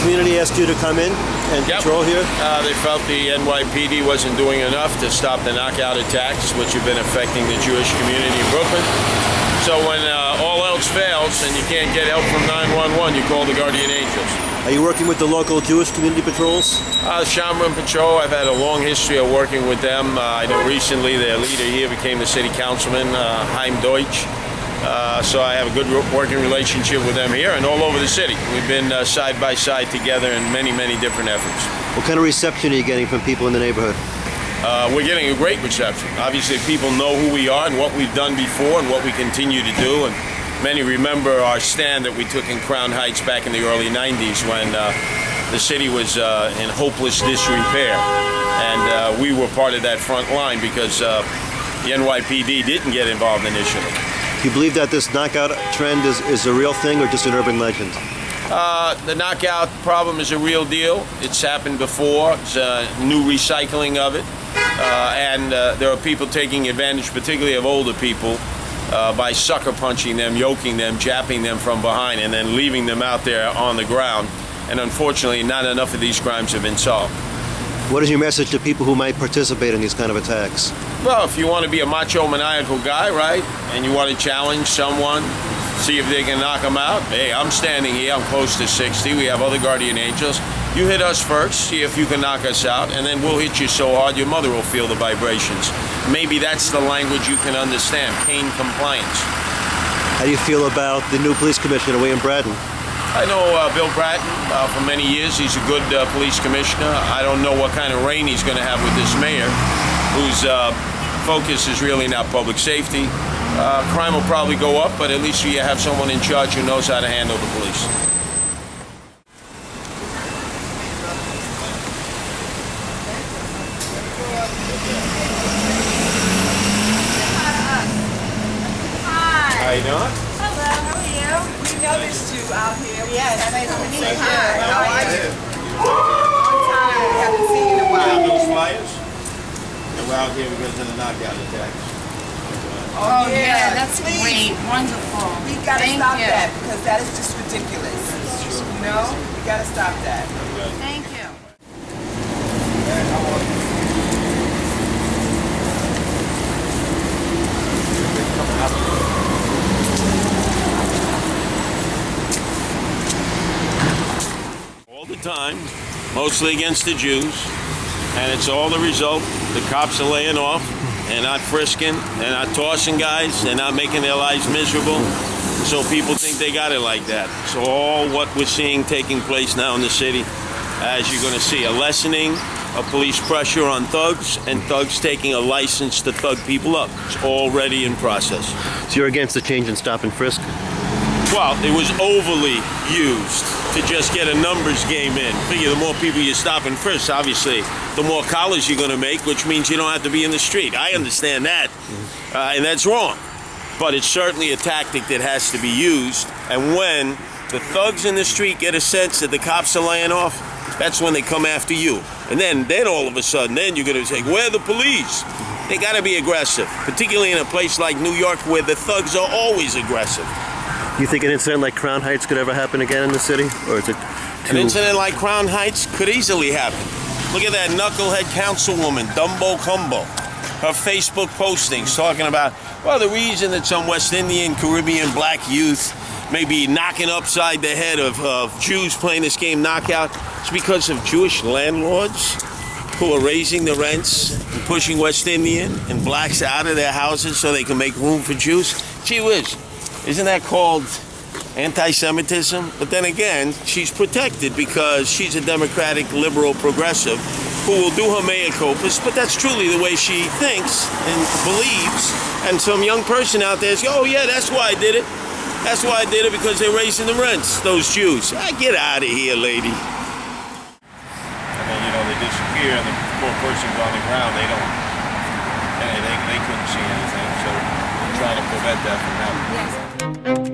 community ask you to come in and patrol here? They felt the NYPD wasn't doing enough to stop the knockout attacks, which have been affecting the Jewish community in Brooklyn. So when all else fails and you can't get help from 911, you call the Guardian Angels. Are you working with the local Jewish community patrols? Shamron Patrol, I've had a long history of working with them. I know recently their leader here became the city councilman, Chaim Deutsch. So I have a good working relationship with them here and all over the city. We've been side by side together in many, many different efforts. What kind of reception are you getting from people in the neighborhood? We're getting a great reception. Obviously, people know who we are and what we've done before and what we continue to do. And many remember our stand that we took in Crown Heights back in the early 90s when the city was in hopeless disrepair. And we were part of that front line because the NYPD didn't get involved initially. Do you believe that this knockout trend is a real thing or just an urban legend? The knockout problem is a real deal. It's happened before. It's a new recycling of it. And there are people taking advantage, particularly of older people, by sucker punching them, yoking them, japping them from behind, and then leaving them out there on the ground. And unfortunately, not enough of these crimes have been solved. What is your message to people who might participate in these kind of attacks? Well, if you want to be a macho, maniacal guy, right, and you want to challenge someone, see if they can knock them out, hey, I'm standing here, I'm close to 60, we have other Guardian Angels. You hit us first, see if you can knock us out, and then we'll hit you so hard your mother will feel the vibrations. Maybe that's the language you can understand, pain compliance. How do you feel about the new police commissioner, William Bratton? I know Bill Bratton for many years. He's a good police commissioner. I don't know what kind of reign he's going to have with this mayor, whose focus is really not public safety. Crime will probably go up, but at least you have someone in charge who knows how to handle the police. How you doing? Hello, how are you? We noticed you out here. Yes, nice to meet you. How are you? Long time. We haven't seen you in a while. Those flyers? We're out here because of the knockout attacks. Oh, yeah, that's great. Wonderful. We gotta Thank stop you. that because that is just ridiculous. You know? We gotta stop that. Thank you. All the time, mostly against the Jews, and it's all the result. The cops are laying off. They're not frisking, they're not tossing guys, they're not making their lives miserable. So people think they got it like that. So all what we're seeing taking place now in the city, as you're going to see, a lessening of police pressure on thugs and thugs taking a license to thug people up. It's already in process. So you're against the change in stop and frisk? Well, it was overly used to just get a numbers game in. Figure the more people you stop and frisk, obviously, the more collars you're going to make, which means you don't have to be in the street. I understand that, and that's wrong. But it's certainly a tactic that has to be used. And when the thugs in the street get a sense that the cops are laying off, that's when they come after you. And then all of a sudden, then you're going to say, where are the police? They got to be aggressive, particularly in a place like New York where the thugs are always aggressive. Do you think an incident like Crown Heights could ever happen again in the city? Or is it too... An incident like Crown Heights could easily happen. Look at that knucklehead councilwoman, Dumbo Cumbo. Her Facebook postings talking about, well, the reason that some West Indian, Caribbean, black youth may be knocking upside the head of Jews playing this game knockout is because of Jewish landlords who are raising the rents and pushing West Indian and blacks out of their houses so they can make room for Jews. Gee whiz. Isn't that called anti-Semitism? But then again, she's protected because she's a Democratic, liberal, progressive who will do her mea culpas, but that's truly the way she thinks and believes. And some young person out there is, oh yeah, that's why I did it. That's why I did it, because they're raising the rents, those Jews. Get out of here, lady. And then, they disappear and the poor person's on the ground. They don't, they couldn't see anything, so we're trying to prevent that from happening. Yes.